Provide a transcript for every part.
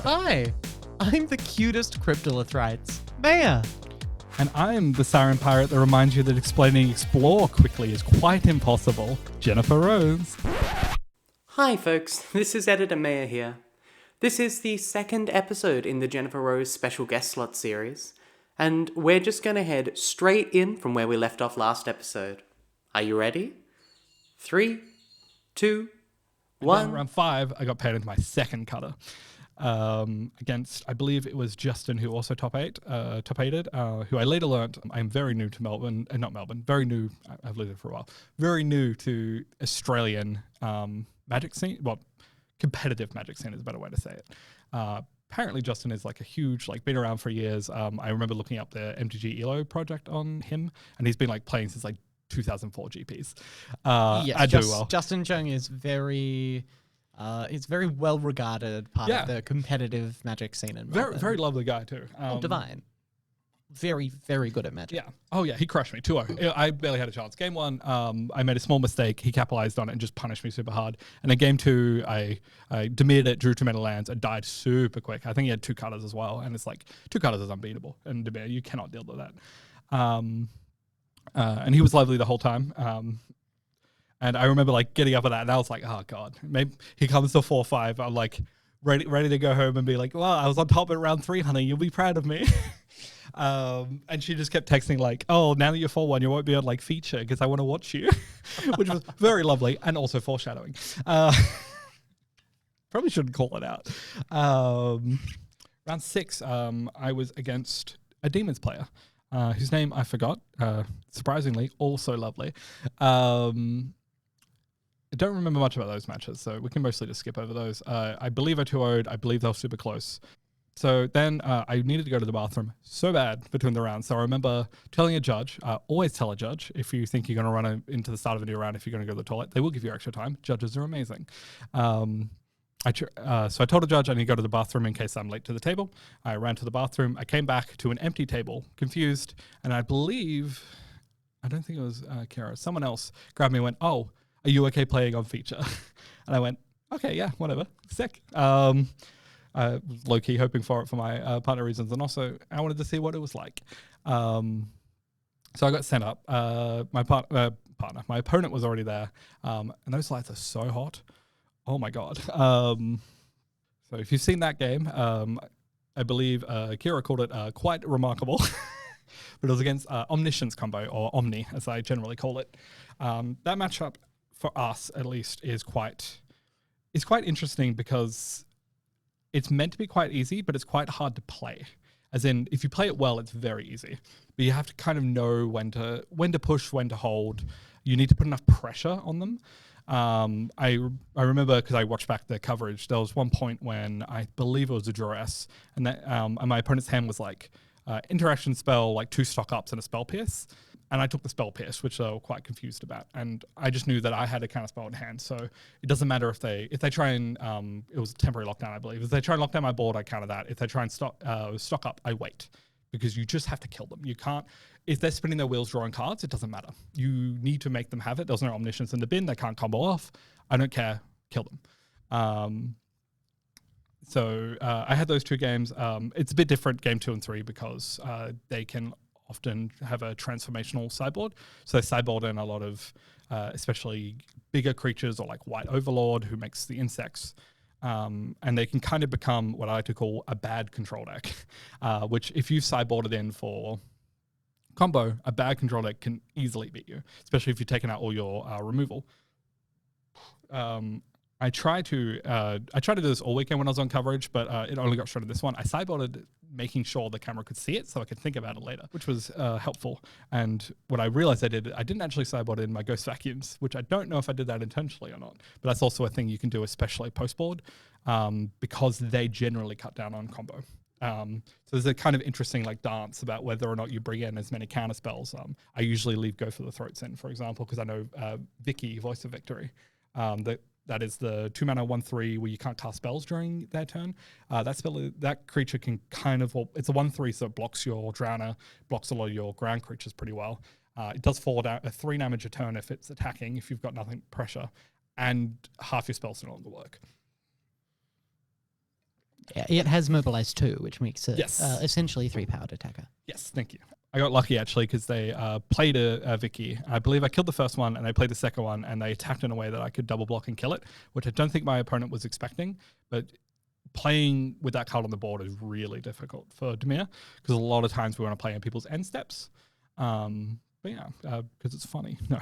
Hi, I'm the cutest cryptolithrites, Meia. And I'm the Siren Pirate that reminds you that explaining explore quickly is quite impossible, Jennifer-Rose. Hi folks, this is Editor Meia here. This is the second episode in the Jennifer-Rose special guest slot series, and we're just going to head straight in from where we left off last episode. Are you ready? 3, 2, 1. Round 5, I got paired with my second cutter. Against, I believe it was Justin, who also top eighted, who I later learnt I'm very new to Melbourne, very new, I've lived there for a while, very new to Australian Magic scene, well, competitive Magic scene is a better way to say it. Apparently Justin is like a huge, been around for years. I remember looking up the MTG ELO project on him, and he's been playing since 2004 GPs. Yes, I do well. Justin Chung is very... it's very well regarded part of the competitive Magic scene in Melbourne. Very lovely guy too. Divine. Very, very good at Magic. Yeah. Oh yeah, he crushed me 2-0. I barely had a chance. Game 1, I made a small mistake. He capitalized on it and just punished me super hard. And then game 2, I demeared it, drew too many lands, and died super quick. I think he had 2 cutters as well, and it's 2 cutters is unbeatable. And Demir, you cannot deal with that. And he was lovely the whole time. And I remember getting up at that, and I was like, oh god, maybe he comes to 4-5. I'm ready to go home and be like, well, I was on top at round 3, honey. You'll be proud of me. And she just kept texting oh, now that you're 4-1, you won't be on feature because I want to watch you, which was very lovely and also foreshadowing. Probably shouldn't call it out. Round 6, I was against a Demons player, whose name I forgot. Surprisingly, also lovely. I don't remember much about those matches, so we can mostly just skip over those. I believe I 2-0'd. I believe they were super close. So then I needed to go to the bathroom so bad between the rounds. So I remember telling a judge, always tell a judge if you think you're going to run into the start of a new round, if you're going to go to the toilet. They will give you extra time. Judges are amazing. So I told a judge I need to go to the bathroom in case I'm late to the table. I ran to the bathroom. I came back to an empty table, confused. And I believe, I don't think it was Kara, someone else grabbed me and went, oh, are you okay playing on feature? And I went, okay, yeah, whatever, sick. Low-key hoping for it for my partner reasons, and also I wanted to see what it was like. So I got sent up. My opponent was already there, and those lights are so hot. Oh my god. So if you've seen that game, I believe Kira called it quite remarkable. But it was against Omniscience combo, or Omni, as I generally call it. That matchup, for us at least, is quite interesting because it's meant to be quite easy, but it's quite hard to play. As in, if you play it well, it's very easy. But you have to kind of know when to push, when to hold. You need to put enough pressure on them. I remember, because I watched back the coverage, there was one point when I believe it was a duress, and that and my opponent's hand was interaction spell, 2 stock ups and a spell pierce. And I took the spell pierce, which they were quite confused about. And I just knew that I had a counter spell in hand. So it doesn't matter if they try and, it was temporary lockdown, I believe. If they try and lock down my board, I counter that. If they try and stock up, I wait. Because you just have to kill them. You can't, if they're spinning their wheels drawing cards, it doesn't matter. You need to make them have it. There's no omniscience in the bin. They can't combo off. I don't care. Kill them. So I had those 2 games. It's a bit different, game 2 and 3, because they can often have a transformational sideboard. So they sideboard in a lot of, especially bigger creatures, or White Overlord, who makes the insects. And they can kind of become what I like to call a bad control deck, which if you've sideboarded in for combo, a bad control deck can easily beat you, especially if you've taken out all your removal. I tried to do this all weekend when I was on coverage, but it only got shredded this one. I sideboarded making sure the camera could see it so I could think about it later, which was helpful. And what I realized I didn't actually sideboard in my Ghost Vacuums, which I don't know if I did that intentionally or not. But that's also a thing you can do, especially post-board, because they generally cut down on combo. So there's a kind of interesting dance about whether or not you bring in as many counter spells. I usually leave Go for the Throats in, for example, because I know Vicky, Voice of Victory, that is the 2-mana 1/3 where you can't cast spells during their turn. That creature can kind of, it's a 1/3, so it blocks your Drowner, blocks a lot of your ground creatures pretty well. It does fall down a 3 damage a turn if it's attacking, if you've got nothing pressure, and half your spells no longer work. Yeah, it has mobilize 2, which makes it Yes. essentially 3-powered attacker. Yes, thank you. I got lucky actually because they played a Vicky. I believe I killed the first one and they played the second one and they attacked in a way that I could double block and kill it, which I don't think my opponent was expecting. But playing with that card on the board is really difficult for Dimir because a lot of times we want to play in people's end steps. But yeah, because it's funny. No.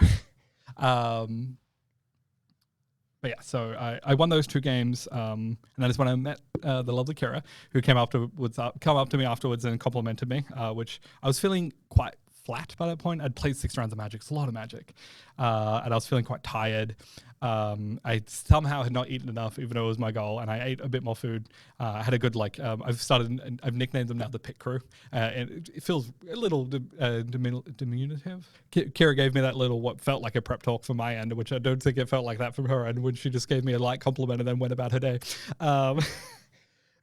But yeah, so I won those 2 games, and that is when I met the lovely Kira, who come up to me afterwards and complimented me, which I was feeling quite flat by that point. I'd played 6 rounds of Magic, it's a lot of Magic, and I was feeling quite tired. I somehow had not eaten enough, even though it was my goal, and I ate a bit more food. I had a good I've nicknamed them now the Pit Crew, and it feels a little diminutive. Kira gave me that little what felt like a prep talk from my end, which I don't think it felt like that from her end, when she just gave me a light compliment and then went about her day.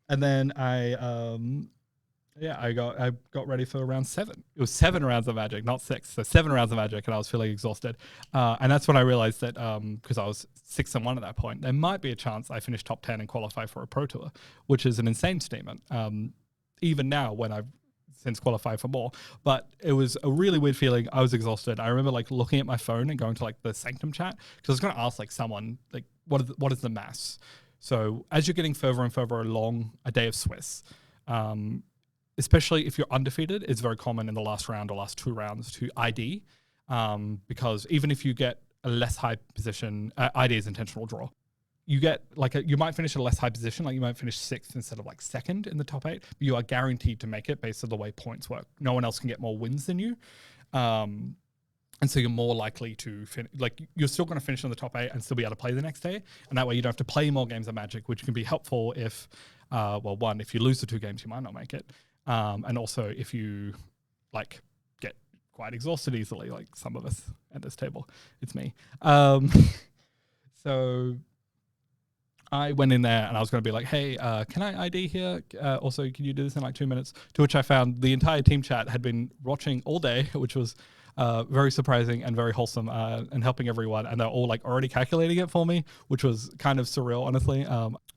And then I got ready for round 7. It was 7 rounds of Magic, not 6. So 7 rounds of Magic, and I was feeling exhausted. And that's when I realized that because I was 6-1 at that point, there might be a chance I finish top 10 and qualify for a Pro Tour, which is an insane statement. Even now, when I've since qualified for more, but it was a really weird feeling. I was exhausted. I remember like looking at my phone and going to like the Sanctum chat because I was going to ask like someone like what is the mass. So as you're getting further and further along a day of Swiss, especially if you're undefeated, it's very common in the last round or last 2 rounds to ID, because even if you get a less high position, ID is intentional draw. You get you might finish at a less high position, like you might finish 6th instead of like 2nd in the top 8, but you are guaranteed to make it based on the way points work. No one else can get more wins than you. And so you're more likely to finish, like you're still going to finish in the top 8 and still be able to play the next day. And that way you don't have to play more games of Magic, which can be helpful if, one, if you lose the 2 games, you might not make it. And also if you like get quite exhausted easily, like some of us at this table, it's me. So I went in there and I was going to be like, hey, can I ID here? Also, can you do this in like 2 minutes? To which I found the entire team chat had been watching all day, which was very surprising and very wholesome, and helping everyone. And they're all like already calculating it for me, which was kind of surreal, honestly.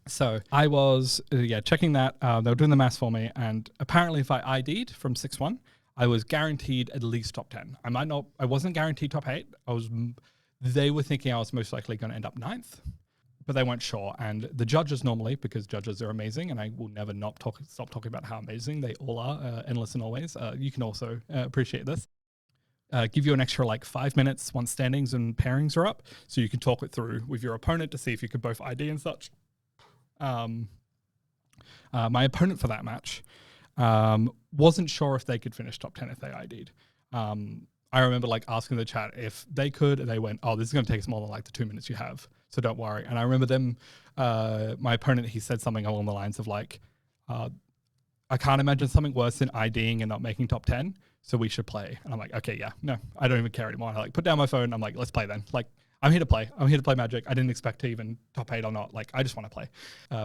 So I was, checking that. They were doing the maths for me. And apparently if I ID'd from 6-1, I was guaranteed at least top 10. I wasn't guaranteed top 8. They were thinking I was most likely going to end up 9th. But they weren't sure. And the judges normally, because judges are amazing, and I will never stop talking about how amazing they all are, endless and always. You can also appreciate this. Give you an extra like 5 minutes once standings and pairings are up, so you can talk it through with your opponent to see if you could both ID and such. My opponent for that match wasn't sure if they could finish top 10 if they ID'd. I remember like asking the chat if they could, and they went, oh, this is going to take us more than like the 2 minutes you have, so don't worry. And I remember them, my opponent, he said something along the lines of like, I can't imagine something worse than IDing and not making top 10, so we should play. And I'm like, okay, yeah, no, I don't even care anymore. I like put down my phone. I'm like, let's play then. Like, I'm here to play. I'm here to play Magic. I didn't expect to even top 8 or not. Like, I just want to play.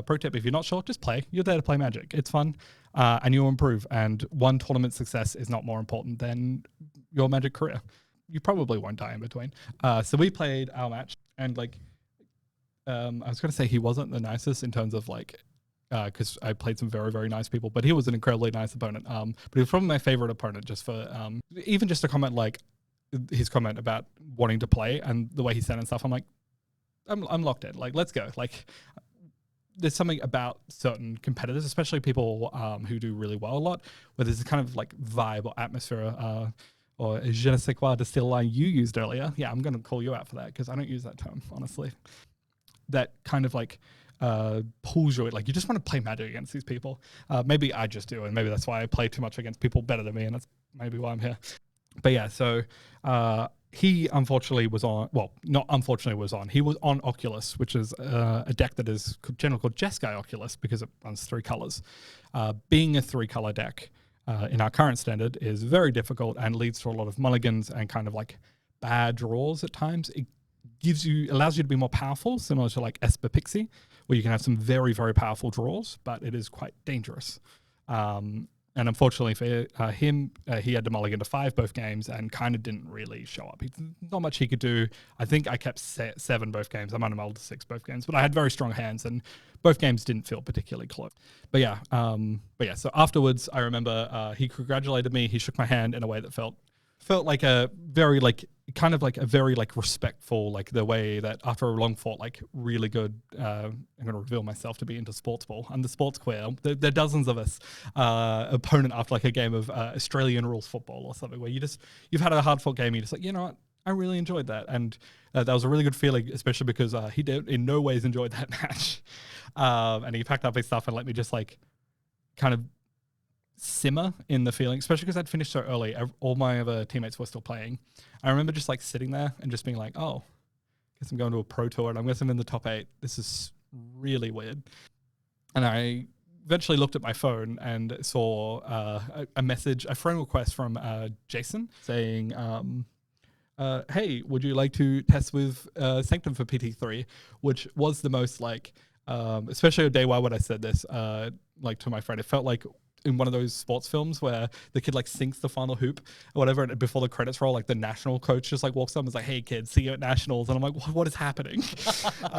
Pro tip, if you're not sure, just play. You're there to play Magic. It's fun, and you'll improve. And one tournament success is not more important than your Magic career. You probably won't die in between. So we played our match, and like, I was going to say he wasn't the nicest in terms of like, because I played some very, very nice people, but he was an incredibly nice opponent. But he was probably my favorite opponent just for, even just a comment like his comment about wanting to play and the way he said and stuff. I'm like, I'm locked in. Like, let's go. Like, there's something about certain competitors, especially people who do really well a lot, where there's a kind of like vibe or atmosphere, or je ne sais quoi, to steal a line you used earlier. Yeah, I'm going to call you out for that because I don't use that term, honestly. That kind of like pulls you, like you just want to play Magic against these people. Maybe I just do, and maybe that's why I play too much against people better than me, and that's maybe why I'm here. But yeah, so he unfortunately was on, well, not unfortunately was on, he was on Oculus, which is a deck that is generally called Jeskai Oculus because it runs 3 colors. Being a 3-color deck in our current standard is very difficult and leads to a lot of mulligans and kind of like bad draws at times. It allows you to be more powerful, similar to like Esper Pixie, where you can have some very, very powerful draws, but it is quite dangerous. And unfortunately for him, he had to mulligan to 5 both games and kind of didn't really show up. Not much he could do. I think I kept 7 both games. I might have mulled to 6 both games, but I had very strong hands and both games didn't feel particularly close. But yeah, so afterwards, I remember he congratulated me. He shook my hand in a way that felt like a very kind of like a very respectful, like the way that after a long fought, like really good, I'm going to reveal myself to be into sports ball. I'm the sports queer. There are dozens of us opponent after like a game of Australian rules football or something where you've had a hard fought game. You're just like, you know what? I really enjoyed that. And that was a really good feeling, especially because he did in no ways enjoyed that match. And he packed up his stuff and let me just like kind of simmer in the feeling, especially because I'd finished so early. All my other teammates were still playing. I remember just like sitting there and just being like, oh, guess I'm going to a pro tour and I'm guessing in the top 8. This is really weird. And I eventually looked at my phone and saw a friend request from Jason saying, hey, would you like to test with Sanctum for PT3? Which was the most like, especially on day 1 when I said this, like to my friend, it felt like in one of those sports films where the kid like sinks the final hoop or whatever, and before the credits roll, like the national coach just like walks up and is like, hey kid, see you at nationals. And I'm like, what is happening? And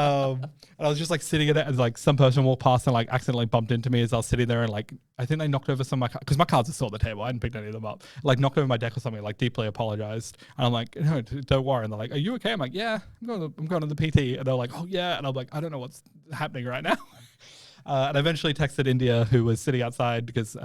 I was just like sitting in it and like some person walked past and like accidentally bumped into me as I was sitting there, and like I think they knocked over some of my cards, because my cards are still on the table. I hadn't picked any of them up. Like knocked over my deck or something, like deeply apologized. And I'm like, no, don't worry. And they're like, are you okay? I'm like, yeah, I'm going to the PT. And they're like, oh yeah. And I'm like, I don't know what's happening right now. And I eventually texted India, who was sitting outside because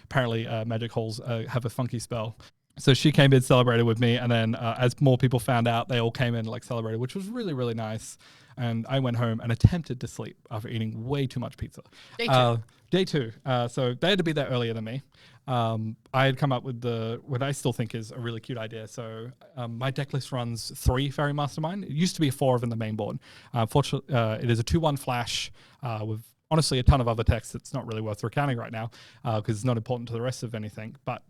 apparently magic halls have a funky spell. So she came in, celebrated with me, and then as more people found out, they all came in and like celebrated, which was really, really nice. And I went home and attempted to sleep after eating way too much pizza. Day two. So they had to be there earlier than me. I had come up with what I still think is a really cute idea. So my deck list runs 3 Fairy Mastermind. It used to be 4 in the main board. Fortunately, it is a 2/1 flash with honestly a ton of other text that's not really worth recounting right now because it's not important to the rest of anything. But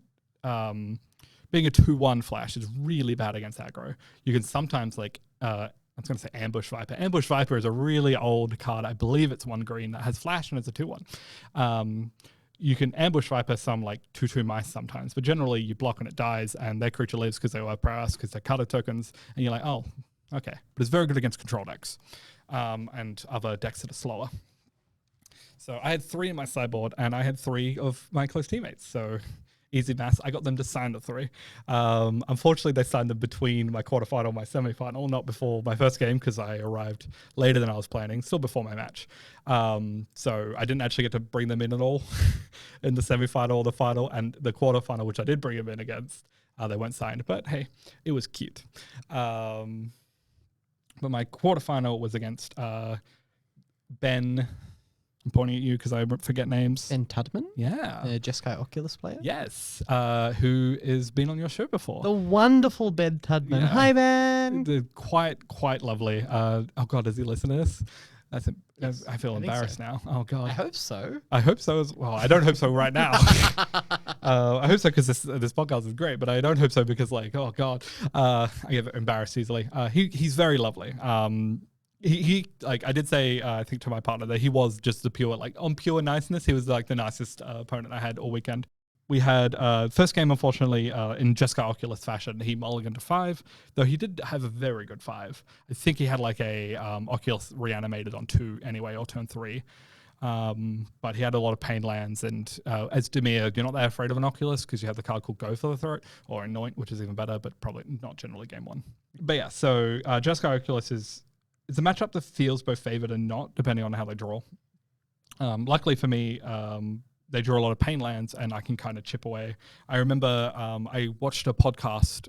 being a 2/1 flash is really bad against aggro. You can sometimes like I was going to say Ambush Viper. Ambush Viper is a really old card. I believe it's 1 green that has flash and it's a 2/1. You can Ambush Viper some like 2/2 mice sometimes, but generally you block and it dies and their creature lives because they have prowess, because they're card tokens, and you're like, oh, okay. But it's very good against control decks and other decks that are slower. So I had 3 in my sideboard and I had 3 of my close teammates. So easy maths. I got them to sign the 3. Unfortunately, they signed them between my quarterfinal and my semifinal, not before my first game because I arrived later than I was planning, still before my match. So I didn't actually get to bring them in at all in the semifinal or the final, and the quarterfinal, which I did bring them in against, they weren't signed. But hey, it was cute. But my quarterfinal was against Ben. I'm pointing at you because I forget names. Ben Tudman? Yeah. The Jeskai Oculus player? Yes. Who has been on your show before. The wonderful Ben Tudman. Yeah. Hi, Ben. Quite lovely. Oh, God, does he listen to this? Yes, I feel embarrassed now. Oh, God. I hope so. I hope so as well. I don't hope so right now. I hope so because this podcast is great, but I don't hope so because, like, oh, God. I get embarrassed easily. He's very lovely. He like I did say I think to my partner that he was just the pure niceness. He was like the nicest opponent I had all weekend. We had first game, unfortunately, in Jeskai Oculus fashion, he mulliganed to 5, though he did have a very good 5. I think he had like a Oculus reanimated on 2 anyway, or turn 3. But he had a lot of pain lands, and as Demir, you're not that afraid of an Oculus because you have the card called Go for the Throat, or Anoint, which is even better, but probably not generally game 1. But yeah, so Jeskai Oculus it's a matchup that feels both favored and not, depending on how they draw. Luckily for me, they draw a lot of pain lands, and I can kind of chip away. I remember I watched a podcast,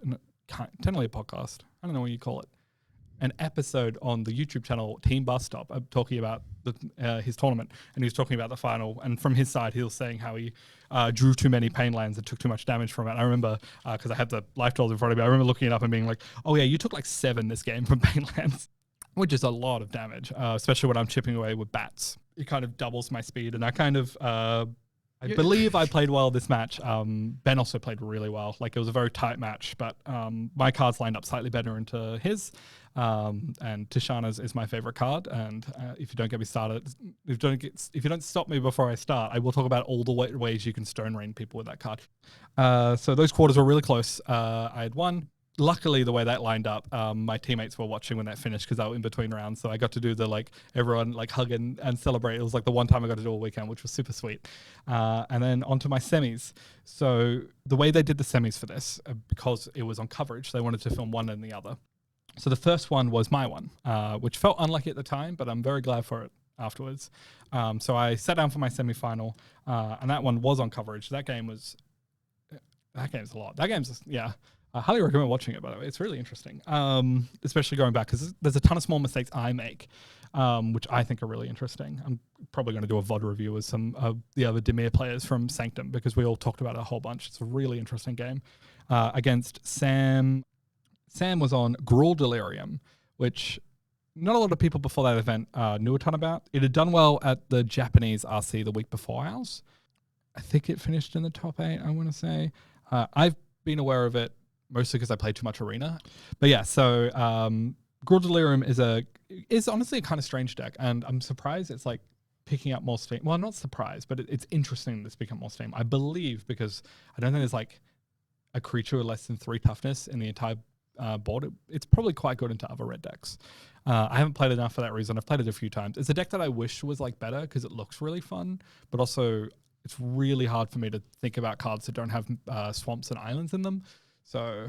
technically a podcast, I don't know what you call it, an episode on the YouTube channel Team Bus Stop talking about his tournament, and he was talking about the final, and from his side, he was saying how he drew too many pain lands and took too much damage from it. And I remember, because I have the life totals in front of me, I remember looking it up and being like, oh yeah, you took like 7 this game from pain lands. Which is a lot of damage, especially when I'm chipping away with bats. It kind of doubles my speed, and I kind of, I believe I played well this match. Ben also played really well. Like, it was a very tight match, but my cards lined up slightly better into his. And Tishana's is my favorite card. And if you don't get me started, if you don't stop me before I start, I will talk about all the ways you can Stone Rain people with that card. So those quarters were really close. I had won. Luckily, the way that lined up, my teammates were watching when that finished because they were in between rounds. So I got to do the everyone hug and celebrate. It was the one time I got to do all weekend, which was super sweet. And then on to my semis. So the way they did the semis for this, because it was on coverage, they wanted to film one and the other. So the first one was my one, which felt unlucky at the time, but I'm very glad for it afterwards. So I sat down for my semi-final, and that one was on coverage. That game's a lot. That game's, yeah. I highly recommend watching it, by the way. It's really interesting, especially going back, because there's a ton of small mistakes I make, which I think are really interesting. I'm probably going to do a VOD review with some of the other Dimir players from Sanctum, because we all talked about it a whole bunch. It's a really interesting game. Against Sam. Sam was on Gruel Delirium, which not a lot of people before that event knew a ton about. It had done well at the Japanese RC the week before ours. I think it finished in the top 8, I want to say. I've been aware of it mostly because I played too much Arena. But yeah, so Gruel Delirium is honestly a kind of strange deck, and I'm surprised it's picking up more steam. Well, not surprised, but it's interesting that it's picking up more steam. I believe because I don't think there's a creature with less than 3 toughness in the entire board. It's probably quite good into other red decks. I haven't played enough for that reason. I've played it a few times. It's a deck that I wish was better because it looks really fun, but also it's really hard for me to think about cards that don't have swamps and islands in them. So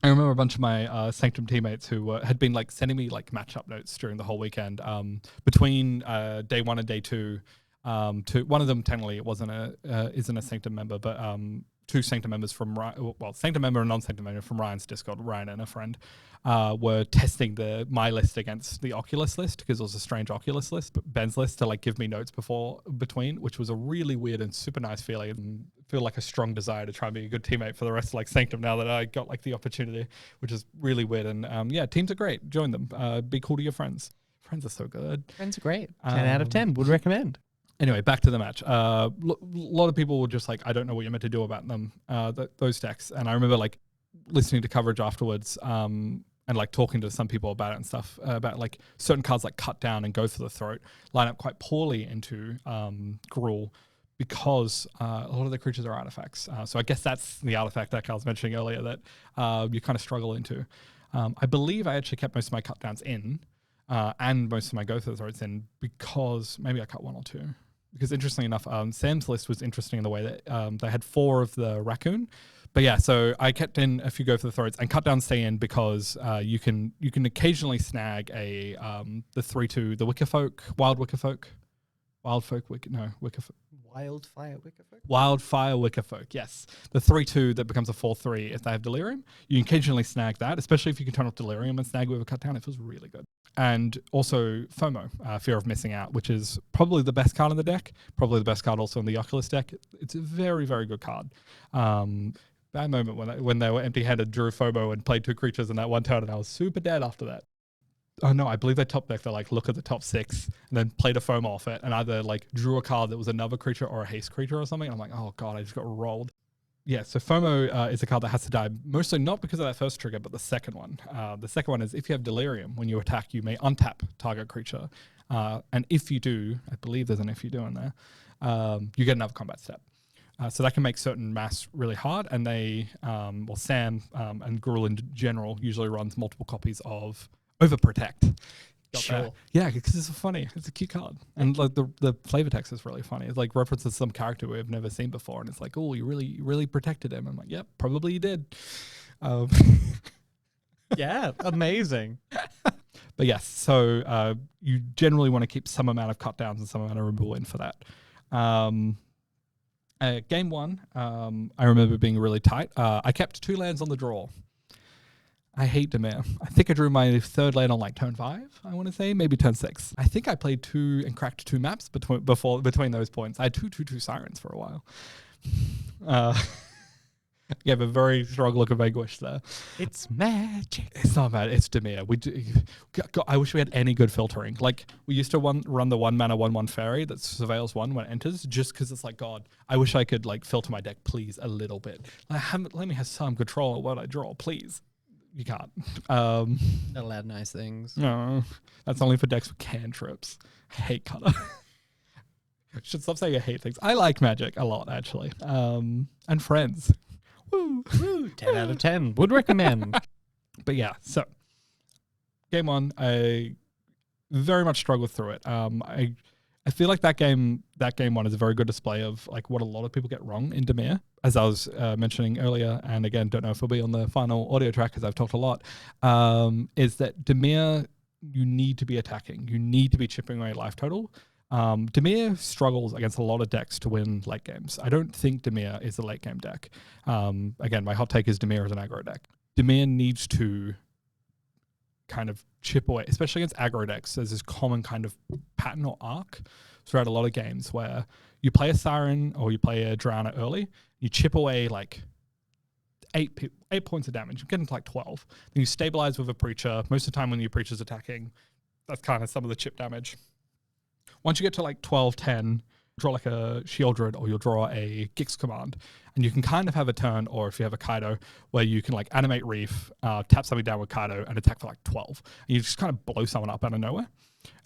I remember a bunch of my Sanctum teammates who had been sending me matchup notes during the whole weekend between day 1 and day 2. One of them technically it isn't a Sanctum member, but 2 Sanctum members from Sanctum member and non-Sanctum member from Ryan's Discord, Ryan and a friend, were testing my list against the Oculus list because it was a strange Oculus list, Ben's list, to give me notes between, which was a really weird and super nice feeling, and feel a strong desire to try and be a good teammate for the rest of Sanctum now that I got the opportunity, which is really weird. And yeah, teams are great. Join them. Be cool to your friends. Friends are so good. Friends are great. 10 out of 10 would recommend. Anyway, back to the match. A lot of people were just I don't know what you're meant to do about them, those decks. And I remember listening to coverage afterwards and talking to some people about it and stuff, about certain cards Cut Down and Go for the Throat line up quite poorly into Gruel because a lot of the creatures are artifacts. So I guess that's the artifact deck I was mentioning earlier that you kind of struggle into. I believe I actually kept most of my Cut Downs in and most of my Go for the Throats in because maybe I cut 1 or 2. Because interestingly enough, Sam's list was interesting in the way that they had 4 of the raccoon. But yeah, so I kept in a few Go for the Throats and Cut Down stay in because you can occasionally snag the 3/2, the Wickerfolk, Wildfire Wickerfolk, yes. The 3/2 that becomes a 4/3 if they have Delirium. You can occasionally snag that, especially if you can turn off Delirium and snag it with a Cut Down. It feels really good. And also FOMO, Fear of Missing Out, which is probably the best card in the deck, probably the best card also in the Oculus deck. It's a very, very good card. Bad moment when they were empty-handed, drew FOMO and played 2 creatures in that one turn, and I was super dead after that. Oh no, I believe they top deck, they look at the top 6 and then played a FOMO off it and either drew a card that was another creature or a haste creature or something. And I'm oh god, I just got rolled. Yeah, so FOMO is a card that has to die, mostly not because of that first trigger, but the second one. The second one is if you have Delirium, when you attack, you may untap target creature. And if you do, I believe there's an if you do in there, you get another combat step. So that can make certain mass really hard. And Sam and Gruel in general usually runs multiple copies of Overprotect. Sure. Yeah, because it's funny. It's a cute card. And the flavor text is really funny. It references some character we've never seen before. And it's oh, you really protected him. I'm yep, probably you did. Yeah, amazing. But yes, so you generally want to keep some amount of cut downs and some amount of removal in for that. Game 1, I remember being really tight. I kept 2 lands on the draw. I hate Dimir. I think I drew my 3rd land on turn 5, I want to say, maybe turn 6. I think I played 2 and cracked 2 maps between those points. I had 2/2/2 Sirens for a while. Gave a very strong look of vanquish there. It's magic. It's not bad. It's Dimir. I wish we had any good filtering. We used to run the 1 mana 1/1 fairy that surveils 1 when it enters, just because it's God, I wish I could filter my deck, please, a little bit. Let me have some control of what I draw, please. you can't. Not allowed nice things. No, that's only for decks with cantrips. I hate color. Should stop saying I hate things. I like Magic a lot, actually. And Friends. Woo. Woo, 10 out of 10. Would recommend. But yeah, so game 1, I very much struggled through it. I feel like that game 1 is a very good display of like what a lot of people get wrong in Dimir, as I was mentioning earlier, and again, don't know if it'll be on the final audio track because I've talked a lot, is that Dimir, you need to be attacking. You need to be chipping away life total. Dimir struggles against a lot of decks to win late games. I don't think Dimir is a late game deck. Again, my hot take is Dimir is an aggro deck. Dimir needs to kind of chip away, especially against aggro decks. There's this common kind of pattern or arc throughout a lot of games where you play a Siren or you play a Drowner early, you chip away like 8 points of damage. You get into like 12. Then you stabilize with a Preacher. Most of the time when your Preacher's attacking, that's kind of some of the chip damage. Once you get to like 12, 10, draw like a Shieldred or you'll draw a Gix command. And you can kind of have a turn, or if you have a Kaido, where you can like animate Reef, tap something down with Kaido and attack for like 12. And you just kind of blow someone up out of nowhere.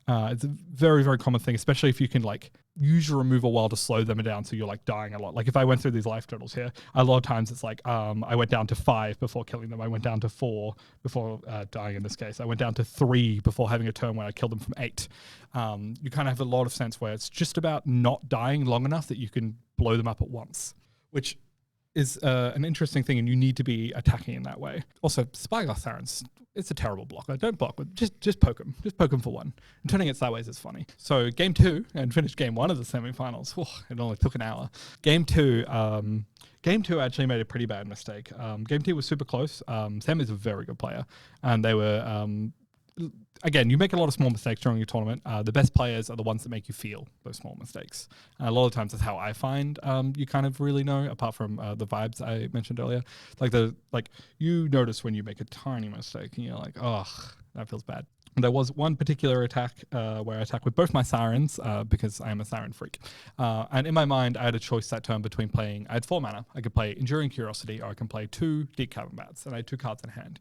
It's a very, very common thing, especially if you can like use your removal while to slow them down so you're like dying a lot. Like if I went through these life totals here, a lot of times it's like I went down to 5 before killing them. I went down to 4 before dying in this case. I went down to 3 before having a turn where I killed them from 8. You kind of have a lot of sense where it's just about not dying long enough that you can blow them up at once, which is an interesting thing, and you need to be attacking in that way. Also, Spyglass Sirens, it's a terrible blocker. Don't block with, just poke them. Just poke them for 1. And turning it sideways is funny. So game 2, and finished game 1 of the semifinals. It only took an hour. Game 2 actually made a pretty bad mistake. Game 2 was super close. Sam is a very good player, and they were... again, you make a lot of small mistakes during your tournament. The best players are the ones that make you feel those small mistakes. A lot of times that's how I find you kind of really know, apart from the vibes I mentioned earlier. Like you notice when you make a tiny mistake and you're like, oh, that feels bad. And there was one particular attack where I attacked with both my Sirens because I am a Siren freak. And in my mind, I had a choice that turn between playing... I had 4 mana. I could play Enduring Curiosity, or I can play 2 Deep Cavern Bats, and I had 2 cards in hand.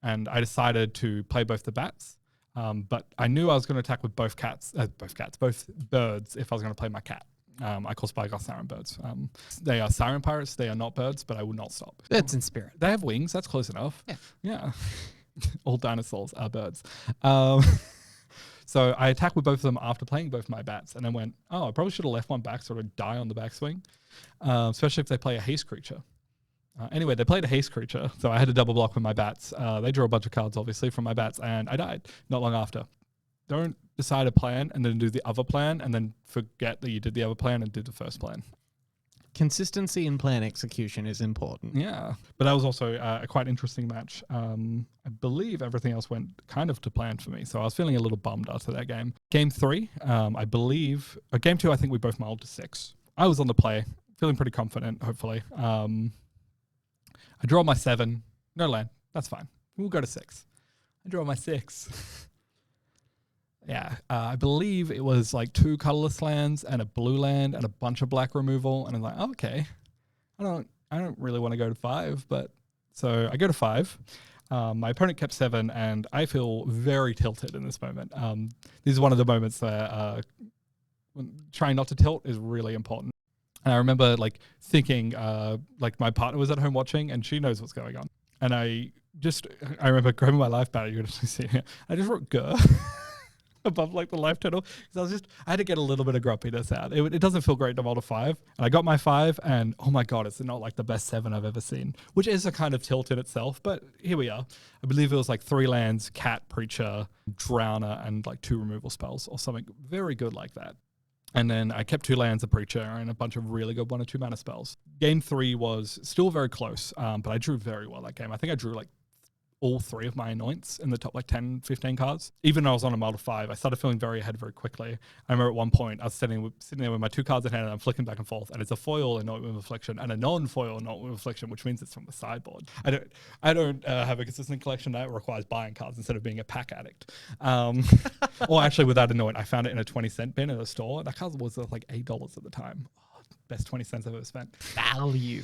And I decided to play both the bats, but I knew I was going to attack with both birds if I was going to play my cat. I call Spyglass Siren birds. They are Siren pirates. They are not birds, but I will not stop. Birds in spirit. They have wings. That's close enough. Yeah. All dinosaurs are birds. So I attacked with both of them after playing both my bats, and then went, I probably should have left one back so it would die on the backswing, especially if they play a haste creature. Anyway, they played a haste creature, so I had to double block with my bats. They drew a bunch of cards, obviously, from my bats, and I died not long after. Don't decide a plan and then do the other plan and then forget that you did the other plan and did the first plan. Consistency in plan execution is important. Yeah, but that was also a quite interesting match. I believe everything else went kind of to plan for me, so I was feeling a little bummed after that game. Game 3, Game 2, I think we both mulled to 6. I was on the play, feeling pretty confident, hopefully. I draw my 7. No land. That's fine. We'll go to 6. I draw my 6. Yeah. I believe it was like 2 colorless lands and a blue land and a bunch of black removal. And I'm like, okay. I don't really want to go to 5, but so I go to 5. My opponent kept 7, and I feel very tilted in this moment. This is one of the moments where trying not to tilt is really important. And I remember like thinking, like my partner was at home watching and she knows what's going on. And I remember grabbing my life battery, you can actually see it. I just wrote "Grr" above like the life total. Because I had to get a little bit of grumpiness out. It doesn't feel great to roll to 5. And I got my 5 and oh my God, it's not like the best 7 I've ever seen, which is a kind of tilt in itself. But here we are. I believe it was like 3 lands, Cat, Preacher, Drowner, and like 2 removal spells or something very good like that. And then I kept 2 lands, a Preacher, and a bunch of really good 1 or 2 mana spells. Game 3 was still very close, but I drew very well that game. I think I drew like all 3 of my anoints in the top like 10, 15 cards. Even though I was on a multi 5, I started feeling very ahead very quickly. I remember at one point I was sitting there with my 2 cards in hand and I'm flicking back and forth, and it's a foil Anoint with Affliction and a non-foil Anoint with Affliction, which means it's from the sideboard. I don't have a consistent collection that requires buying cards instead of being a pack addict. Or actually with that Anoint, I found it in a 20-cent bin at a store. That card was like $8 at the time. Oh, best 20 cents I've ever spent. Value.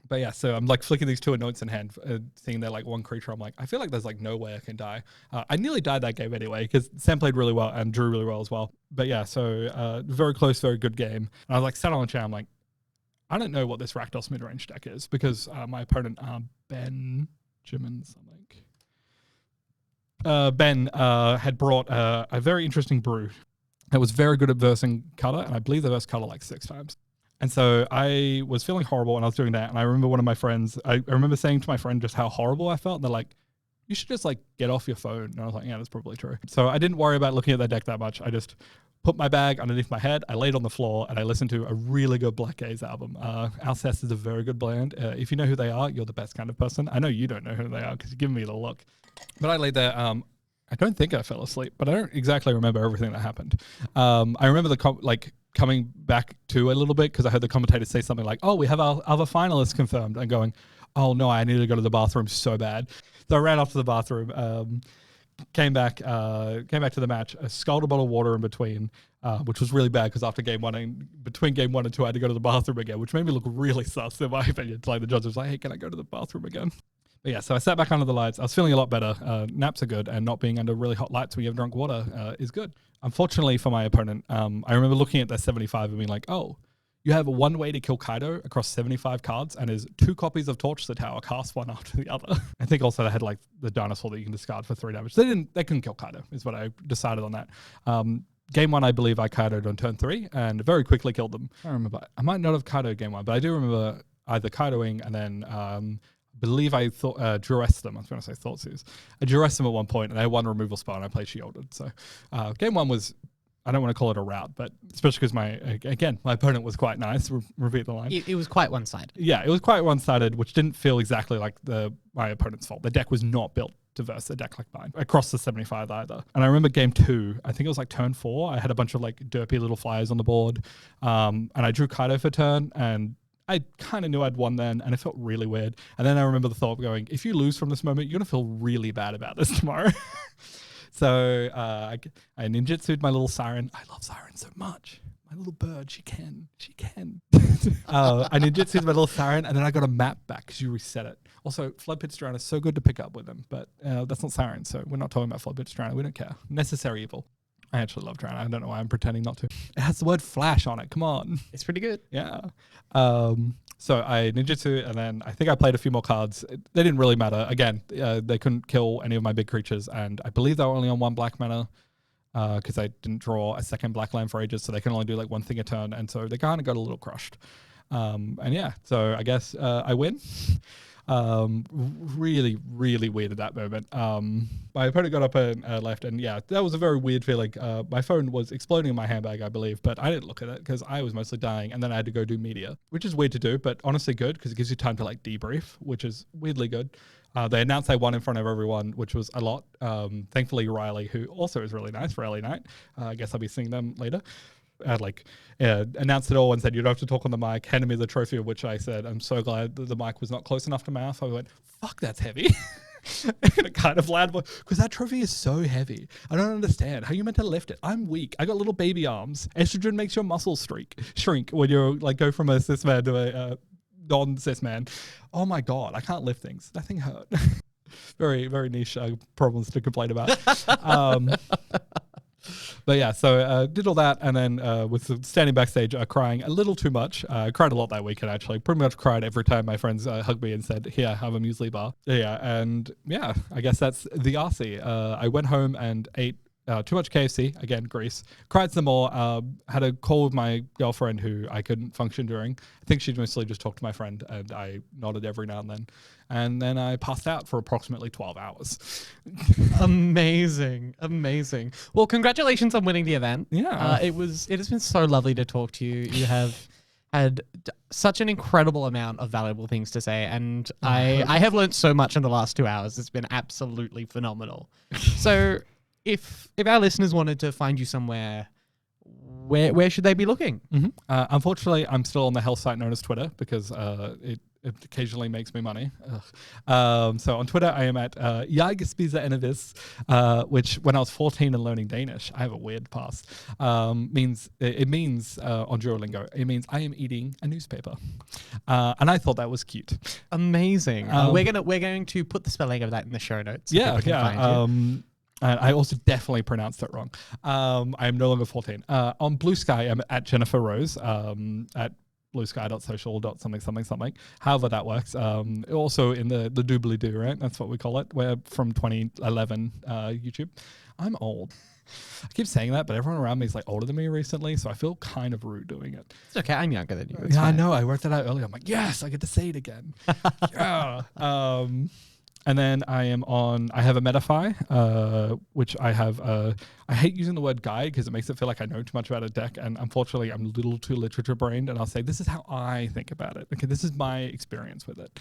But yeah, so I'm like flicking these 2 anoints in hand, seeing they're like 1 creature. I'm like, I feel like there's like no way I can die. I nearly died that game anyway, because Sam played really well and drew really well as well. But yeah, so very close, very good game. And I was like sat on the chair, I'm like, I don't know what this Rakdos mid-range deck is, because my opponent, Benjamin something. Ben had brought a very interesting brew that was very good at versing color, and I believe they versed color like 6 times. And so I was feeling horrible when I was doing that. And I remember one of my friends, I remember saying to my friend just how horrible I felt. And they're like, you should just like get off your phone. And I was like, yeah, that's probably true. So I didn't worry about looking at that deck that much. I just put my bag underneath my head. I laid on the floor and I listened to a really good Black Gaze album. Alcest is a very good band. If you know who they are, you're the best kind of person. I know you don't know who they are because you're giving me the look. But I laid there. I don't think I fell asleep, but I don't exactly remember everything that happened. I remember coming back to a little bit because I heard the commentator say something like, oh, we have our other finalists confirmed, and going, oh no, I need to go to the bathroom so bad. So I ran off to the bathroom, came back to the match, sculled a bottle of water in between, which was really bad because after between game 1 and 2, I had to go to the bathroom again, which made me look really sus in my opinion. Like the judge was like, hey, can I go to the bathroom again? But yeah, so I sat back under the lights. I was feeling a lot better. Naps are good, and not being under really hot lights when you have drunk water is good. Unfortunately for my opponent, I remember looking at their 75 and being like, oh, you have 1 way to kill Kaido across 75 cards, and is 2 copies of Torch the Tower, cast one after the other. I think also they had like the dinosaur that you can discard for 3 damage. They couldn't kill Kaido, is what I decided on that. Game 1, I believe I Kaido'd on turn 3 and very quickly killed them. I remember. I might not have Kaido'd game 1, but I do remember either Kaidoing and then believe I thought duress them. I was going to say Thoughtseize. I duressed them at one point, and I had 1 removal spell, and I played Shielded. So game 1 was, I don't want to call it a rout, but especially because my opponent was quite nice. Repeat the line. It was quite one-sided. Yeah, it was quite one-sided, which didn't feel exactly like my opponent's fault. The deck was not built to verse a deck like mine across the 75 either. And I remember game 2, I think it was like turn 4. I had a bunch of like derpy little flyers on the board, and I drew Kaido for turn, and I kind of knew I'd won then, and it felt really weird. And then I remember the thought going, if you lose from this moment, you're going to feel really bad about this tomorrow. So I ninjutsu'd my little siren. I love sirens so much. My little bird, she can. I ninjutsu'd my little siren, and then I got a map back because you reset it. Also, Flood Pit Strand is so good to pick up with them, but that's not siren, so we're not talking about Flood Pit Strand. We don't care. Necessary evil. I actually love Drown. I don't know why I'm pretending not to. It has the word flash on it. Come on. It's pretty good. Yeah. So I ninjutsu, and then I think I played a few more cards. They didn't really matter. Again, they couldn't kill any of my big creatures, and I believe they were only on 1 black mana because I didn't draw a second black land for ages, so they can only do like 1 thing a turn, and so they kind of got a little crushed. And yeah, so I guess I win. Really, really weird at that moment. My opponent got up and left, and yeah, that was a very weird feeling. My phone was exploding in my handbag, I believe, but I didn't look at it because I was mostly dying, and then I had to go do media, which is weird to do, but honestly good because it gives you time to like debrief, which is weirdly good. They announced they won in front of everyone, which was a lot. Thankfully, Riley, who also is really nice for LA Night, I guess I'll be seeing them later, announced it all and said, you don't have to talk on the mic, handed me the trophy, of which I said, I'm so glad that the mic was not close enough to my mouth. I went, fuck, that's heavy. In a kind of loud voice, because that trophy is so heavy. I don't understand how you meant to lift it. I'm weak. I got little baby arms. Estrogen makes your muscles shrink when you're like go from a cis man to a non-cis man. Oh my God, I can't lift things. That thing hurt. Very, very niche problems to complain about. But yeah, so did all that, and then was standing backstage crying a little too much. I cried a lot that weekend, actually. Pretty much cried every time my friends hugged me and said, here, have a muesli bar. Yeah, and yeah, I guess that's the RC. I went home and ate too much KFC, again, Greece. Cried some more, had a call with my girlfriend who I couldn't function during. I think she'd mostly just talked to my friend, and I nodded every now and then. And then I passed out for approximately 12 hours. Amazing. Well, congratulations on winning the event. Yeah. It has been so lovely to talk to you. You have had such an incredible amount of valuable things to say, and I have learned so much in the last 2 hours. It's been absolutely phenomenal. So if our listeners wanted to find you somewhere, where should they be looking? Mm-hmm. Unfortunately, I'm still on the health site known as Twitter because it occasionally makes me money. So on Twitter, I am at Jagerspiza which when I was 14 and learning Danish, I have a weird past, means on Duolingo, it means I am eating a newspaper. And I thought that was cute. Amazing. We're going to put the spelling of that in the show notes. So Yeah, people can find you. And I also definitely pronounced it wrong. I am no longer 14. On Blue Sky, I'm at Jennifer-Rose, at bluesky.social.something. However that works. Also in the doobly-doo, right? That's what we call it. We're from 2011 YouTube. I'm old. I keep saying that, but everyone around me is like older than me recently, so I feel kind of rude doing it. It's okay. I'm younger than you. It's Yeah, fine. I know. I worked that out earlier. I'm like, yes, I get to say it again. Yeah. And then I have a Metafy, which I have, I hate using the word guide because it makes it feel like I know too much about a deck. And unfortunately, I'm a little too literature brained. And I'll say, this is how I think about it. Okay, this is my experience with it.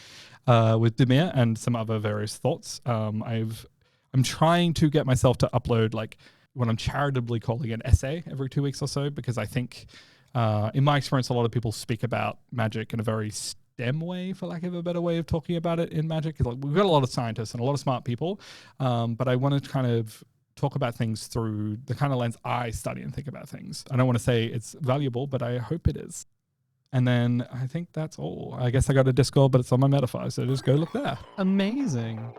With Demir and some other various thoughts. I'm trying to get myself to upload like what I'm charitably calling an essay every 2 weeks or so, because I think, in my experience, a lot of people speak about magic in a very STEM way, for lack of a better way of talking about it in magic. Like, we've got a lot of scientists and a lot of smart people, but I want to kind of talk about things through the kind of lens I study and think about things. I don't want to say it's valuable, but I hope it is. And then I think that's all. I guess I got a Discord, but it's on my Metafy, so just go look there. Amazing.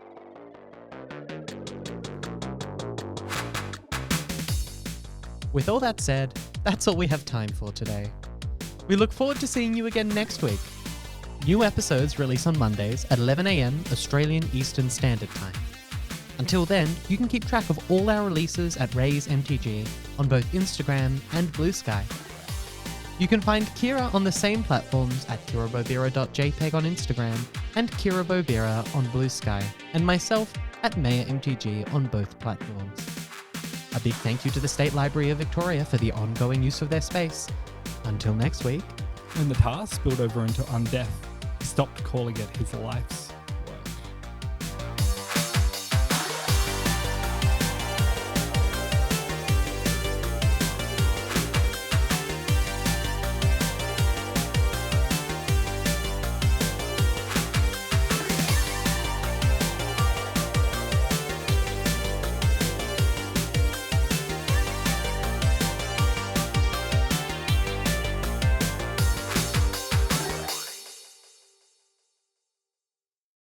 With all that said, that's all we have time for today. We look forward to seeing you again next week. New episodes release on Mondays at 11 a.m. Australian Eastern Standard Time. Until then, you can keep track of all our releases at Raise MTG on both Instagram and Blue Sky. You can find Kira on the same platforms at kirabobira.jpg on Instagram and kirabobira on Blue Sky, and myself at Meia MTG on both platforms. A big thank you to the State Library of Victoria for the ongoing use of their space. Until next week. When the task spilled over into undeath, he stopped calling it his life.